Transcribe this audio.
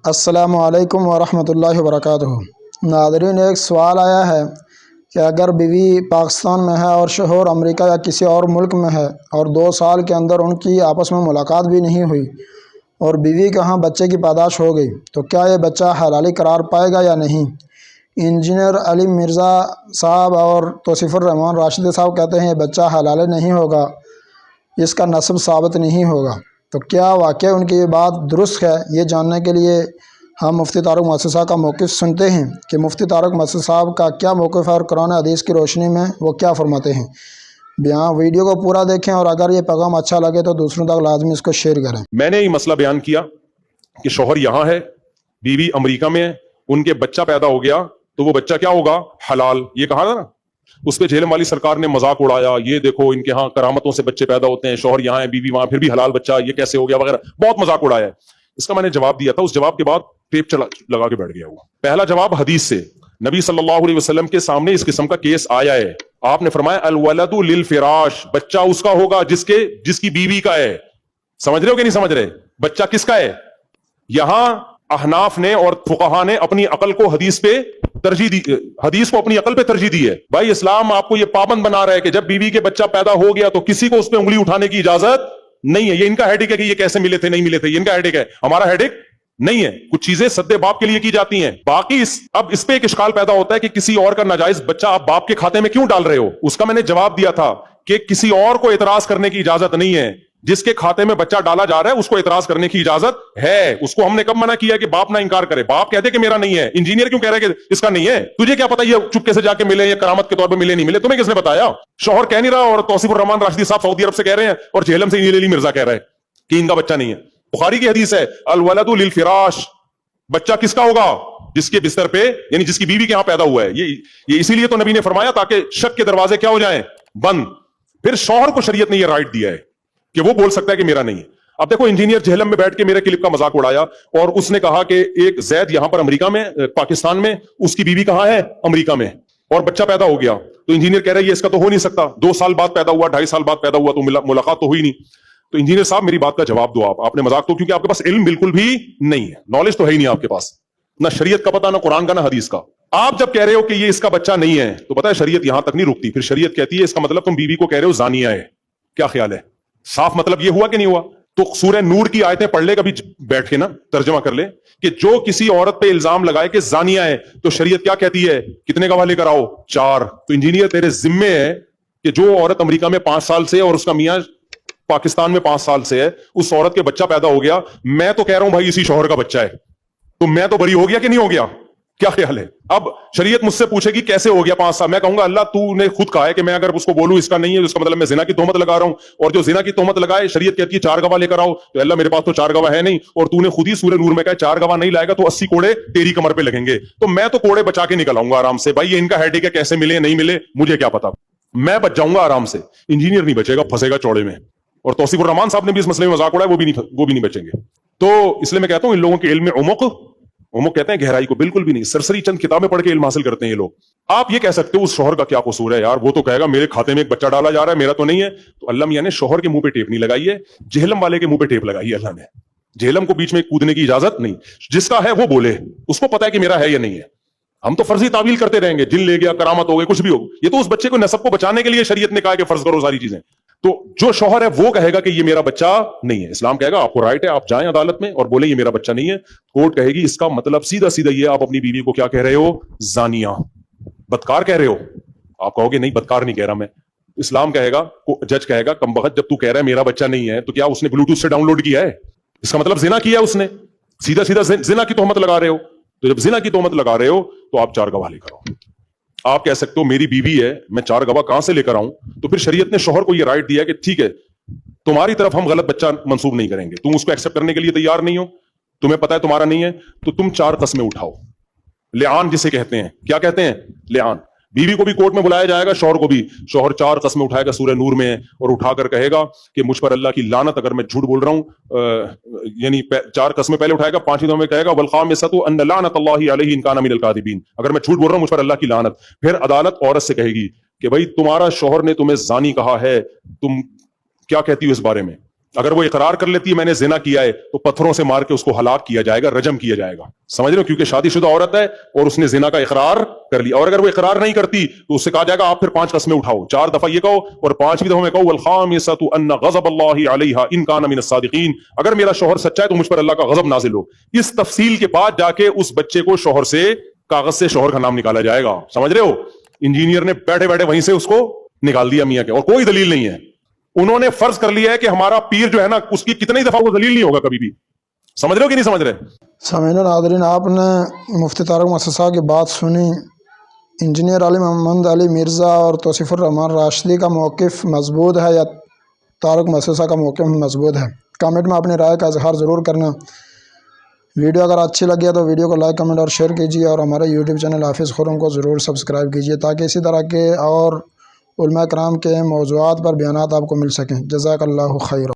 السلام علیکم ورحمۃ اللہ وبرکاتہ۔ ناظرین، ایک سوال آیا ہے کہ اگر بیوی پاکستان میں ہے اور شوہر امریکہ یا کسی اور ملک میں ہے اور 2 سال کے اندر ان کی آپس میں ملاقات بھی نہیں ہوئی اور بیوی کے ہاں بچے کی پیدائش ہو گئی تو کیا یہ بچہ حلالی قرار پائے گا یا نہیں؟ انجینئر علی مرزا صاحب اور توصیف الرحمان راشدی صاحب کہتے ہیں یہ بچہ حلالی نہیں ہوگا، اس کا نسب ثابت نہیں ہوگا۔ تو کیا واقعہ ان کی یہ بات درست ہے؟ یہ جاننے کے لیے ہم مفتی طارق مسعود صاحب کا موقف سنتے ہیں کہ مفتی طارق مسعود صاحب کا کیا موقف ہے اور قرآن حدیث کی روشنی میں وہ کیا فرماتے ہیں۔ بیان ویڈیو کو پورا دیکھیں اور اگر یہ پیغام اچھا لگے تو دوسروں تک لازمی اس کو شیئر کریں۔ میں نے یہ مسئلہ بیان کیا کہ شوہر یہاں ہے، بیوی امریکہ میں ہے، ان کے بچہ پیدا ہو گیا تو وہ بچہ کیا ہوگا؟ حلال۔ یہ کہا تھا نا، اس پہ جھیلم والی سرکار نے مذاق اڑایا، یہ دیکھو ان کے ہاں کرامتوں سے بچے پیدا ہوتے ہیں، شوہر یہاں ہے بیوی وہاں، پھر بھی حلال بچہ، یہ کیسے ہو گیا وغیرہ، بہت مذاق اڑایا ہے۔ اس کا میں نے جواب دیا تھا، اس جواب کے بعد ٹیپ لگا کے بیٹھ گیا ہوا۔ پہلا جواب حدیث سے، نبی صلی اللہ علیہ وسلم کے سامنے اس قسم کا کیس آیا ہے، آپ نے فرمایا الولد للفراش، بچہ اس کا ہوگا جس کی بیوی کا ہے۔ سمجھ رہے ہو کہ نہیں سمجھ رہے؟ بچہ کس کا ہے؟ یہاں احناف نے اور فقہا نے اپنی عقل کو حدیث پہ ترجیح دی، حدیث کو اپنی عقل پہ ترجیح دی ہے۔ بھائی اسلام آپ کو یہ پابند بنا رہا ہے کہ جب بیوی کے بچہ پیدا ہو گیا تو کسی کو اس پہ انگلی اٹھانے کی اجازت نہیں ہے۔ یہ ان کا ہیڈک ہے کہ یہ کیسے ملے تھے نہیں ملے تھے، یہ ان کا ہیڈک ہے، ہمارا ہیڈک نہیں ہے۔ کچھ چیزیں سد باپ کے لیے کی جاتی ہیں، باقی اب اس پہ ایک اشکال پیدا ہوتا ہے کہ کسی اور کا ناجائز بچہ آپ باپ کے کھاتے میں کیوں ڈال رہے ہو؟ اس کا میں نے جواب دیا تھا کہ کسی اور کو اعتراض کرنے کی اجازت نہیں ہے، جس کے کھاتے میں بچہ ڈالا جا رہا ہے اس کو اعتراض کرنے کی اجازت ہے۔ اس کو ہم نے کب منع کیا کہ باپ نہ انکار کرے؟ باپ کہتے کہ میرا نہیں ہے، انجینئر کیوں کہہ رہے کہ اس کا نہیں ہے؟ تجھے کیا پتا یہ چپکے سے جا کے ملے یا کرامت کے طور پہ ملے نہیں ملے؟ تمہیں کس نے بتایا؟ شوہر کہہ نہیں رہا اور توصیف الرحمان راشدی صاحب سعودی عرب سے کہہ رہے ہیں اور جہلم سے انجینئر علی مرزا کہہ رہے ہیں کہ ان کا بچہ نہیں ہے۔ بخاری کی حدیث ہے الولد للفراش، بچہ کس کا ہوگا؟ جس کے بستر پہ، یعنی جس کی بیوی کے ہاں پیدا ہوا ہے۔ یہ اسی لیے تو نبی نے فرمایا تاکہ شک کے دروازے کیا ہو جائیں؟ بند۔ پھر شوہر کو شریعت نے یہ رائٹ دیا ہے کہ وہ بول سکتا ہے کہ میرا نہیں ہے۔ اب دیکھو، انجینئر جہلم میں بیٹھ کے میرے کلپ کا مذاق اڑایا اور اس نے کہا کہ ایک زید یہاں پر امریکہ میں، پاکستان میں، اس کی بیوی کہاں ہے؟ امریکہ میں، اور بچہ پیدا ہو گیا تو انجینئر کہہ رہا ہے یہ اس کا تو ہو نہیں سکتا، 2 سال بعد پیدا ہوا، 2.5 سال بعد پیدا ہوا تو ملاقات تو ہوئی نہیں۔ تو انجینئر صاحب میری بات کا جواب دو آپ نے مذاق تو، کیونکہ آپ کے پاس علم بالکل بھی نہیں ہے، نالج تو ہے ہی نہیں آپ کے پاس، نہ شریعت کا پتہ، نہ قرآن کا، نہ حدیث کا۔ آپ جب کہہ رہے ہو کہ یہ اس کا بچہ نہیں ہے تو پتہ ہے شریعت یہاں تک نہیں رکتی، پھر شریعت کہتی ہے اس کا مطلب تم بیوی کو کہہ رہے ہو زانیہ ہے۔ کیا خیال ہے؟ صاف مطلب یہ ہوا کہ نہیں ہوا؟ تو سورہ نور کی آیتیں پڑھ لے، کبھی بیٹھ کے نا ترجمہ کر لے کہ جو کسی عورت پہ الزام لگائے کہ زانیہ ہے تو شریعت کیا کہتی ہے؟ کتنے گواہ لے کر آؤ؟ 4۔ تو انجینئر تیرے ذمے ہے کہ جو عورت امریکہ میں 5 سال سے اور اس کا میاں پاکستان میں 5 سال سے ہے، اس عورت کے بچہ پیدا ہو گیا، میں تو کہہ رہا ہوں بھائی اسی شوہر کا بچہ ہے، تو میں تو بری ہو گیا کہ نہیں ہو گیا؟ کیا خیال ہے؟ اب شریعت مجھ سے پوچھے گی کیسے ہو گیا 5 سال، میں کہوں گا اللہ تو نے خود کہا ہے کہ میں اگر اس کو بولوں اس کا نہیں ہے اس کا مطلب میں زنا کی تہمت لگا رہا ہوں، اور جو زنا کی تہمت لگائے شریعت کہتی ہے 4 گواہ لے کر آؤ، تو اللہ میرے پاس تو 4 گواہ ہے نہیں، اور تو نے خود ہی سورہ نور میں کہا 4 گواہ نہیں لائے گا تو 80 کوڑے تیری کمر پہ لگیں گے، تو میں تو کوڑے بچا کے نکل آؤں گا آرام سے۔ بھائی یہ ان کا ہیڈک ہے، کیسے ملے نہیں ملے مجھے کیا پتا، میں بچ جاؤں گا آرام سے، انجینئر نہیں بچے گا، پھنسے گا چوڑے میں۔ اور توصیف الرحمان صاحب نے بھی اس مسئلے میں مذاق اڑایا، وہ بھی نہیں بچیں گے۔ تو اس لیے میں کہتا ہوں ان لوگوں کے علم میں عمق کہتے ہیں گہرائی کو، بالکل بھی نہیں، سرسری چند کتابیں پڑھ کے علم حاصل کرتے ہیں یہ لوگ۔ آپ یہ کہہ سکتے ہو اس شوہر کا کیا قصور ہے یار، وہ تو کہے گا میرے کھاتے میں ایک بچہ ڈالا جا رہا ہے میرا تو نہیں ہے، تو اللہ میاں نے شوہر کے منہ پہ ٹیپ نہیں لگائی ہے، جہلم والے کے منہ پہ ٹیپ لگائی ہے اللہ نے۔ جہلم کو بیچ میں کودنے کی اجازت نہیں، جس کا ہے وہ بولے، اس کو پتا ہے کہ میرا ہے یا نہیں ہے۔ ہم تو فرضی تعویل کرتے رہیں گے، جن لے گیا، کرامت ہو گئی، کچھ بھی ہو، یہ تو اس بچے کو نسب کو بچانے کے لیے شریعت نے کہا کہ فرض کرو ساری چیزیں۔ تو جو شوہر ہے وہ کہے گا کہ یہ میرا بچہ نہیں ہے، اسلام کہے گا آپ کو رائٹ ہے، آپ جائیں عدالت میں اور بولیں یہ میرا بچہ نہیں ہے، کورٹ کہے گی اس کا مطلب سیدھا یہ آپ اپنی بیوی کو کیا کہہ رہے ہو؟ زانیہ، بدکار کہہ رہے ہو۔ آپ کہو گے نہیں بدکار نہیں کہہ رہا میں، اسلام کہے گا، جج کہے گا کم بخت جب تو کہہ رہا ہے میرا بچہ نہیں ہے تو کیا اس نے بلوٹوتھ سے ڈاؤن لوڈ کیا ہے؟ اس کا مطلب زنا کیا ہے اس نے، سیدھا زنا کی تہمت لگا رہے ہو۔ تو جب زنا کی تہمت لگا رہے ہو تو آپ 4 گواہ لے کر آؤ۔ آپ کہہ سکتے ہو میری بیوی ہے، میں 4 گواہ کہاں سے لے کر آؤں؟ تو پھر شریعت نے شوہر کو یہ رائٹ دیا کہ ٹھیک ہے تمہاری طرف ہم غلط بچہ منسوب نہیں کریں گے، تم اس کو ایکسپٹ کرنے کے لیے تیار نہیں ہو، تمہیں پتا ہے تمہارا نہیں ہے، تو تم 4 قسمیں اٹھاؤ، لعان جسے کہتے ہیں۔ کیا کہتے ہیں؟ لعان۔ بیوی کو بھی کورٹ میں بلایا جائے گا، شوہر کو بھی، شوہر 4 قسمیں اٹھائے گا سورہ نور میں، اور اٹھا کر کہے گا کہ مجھ پر اللہ کی لعنت اگر میں جھوٹ بول رہا ہوں، یعنی 4 قسمیں پہلے اٹھائے گا، 5ویں میں کہے گا والخامسۃ ان لعنت اللہ علیہ ان کان من الکاذبین، اگر میں جھوٹ بول رہا ہوں مجھ پر اللہ کی لعنت۔ پھر عدالت عورت سے کہے گی کہ بھائی تمہارا شوہر نے تمہیں زانی کہا ہے، تم کیا کہتی ہو اس بارے میں؟ اگر وہ اقرار کر لیتی ہے میں نے زنا کیا ہے تو پتھروں سے مار کے اس کو ہلاک کیا جائے گا, رجم کیا جائے گا, سمجھ رہے ہو, کیونکہ شادی شدہ عورت ہے اور اس نے زنا کا اقرار کر لیا. اور اگر وہ اقرار نہیں کرتی تو اس سے کہا جائے گا آپ پھر 5 قسمیں اٹھاؤ, 4 دفعہ یہ کہو اور 5ویں دفعہ میں کہو والخامسۃ ان غضب اللہ علیہا ان کان من الصادقین, اگر میرا شوہر سچا ہے تو مجھ پر اللہ کا غضب نازل ہو. اس تفصیل کے بعد جا کے اس بچے کو شوہر سے کاغذ سے شوہر کا نام نکالا جائے گا, سمجھ رہے ہو. انجینئر نے بیٹھے بیٹھے وہیں سے اس کو نکال دیا میاں کے, اور کوئی دلیل نہیں ہے. انہوں نے فرض کر لیا ہے کہ ہمارا پیر جو ہے نا اس کی کتنی دفعہ وہ دلیل نہیں ہوگا کبھی بھی. سمجھ رہے ہو کہ نہیں سمجھ رہے؟ سامعین و ناظرین, آپ نے مفتی طارق موسیٰ صاحب کی بات سنی. انجینئر علی محمد علی مرزا اور توصیف الرحمان راشدی کا موقف مضبوط ہے یا طارق موسیٰ صاحب کا موقف مضبوط ہے؟ کامنٹ میں اپنی رائے کا اظہار ضرور کرنا. ویڈیو اگر اچھی لگی ہے تو ویڈیو کو لائک کمنٹ اور شیئر کیجیے, اور ہمارے یوٹیوب چینل حافظ خرم کو ضرور سبسکرائب کیجیے تاکہ اسی طرح کے اور علماء کرام کے موضوعات پر بیانات آپ کو مل سکیں. جزاک اللہ خیر.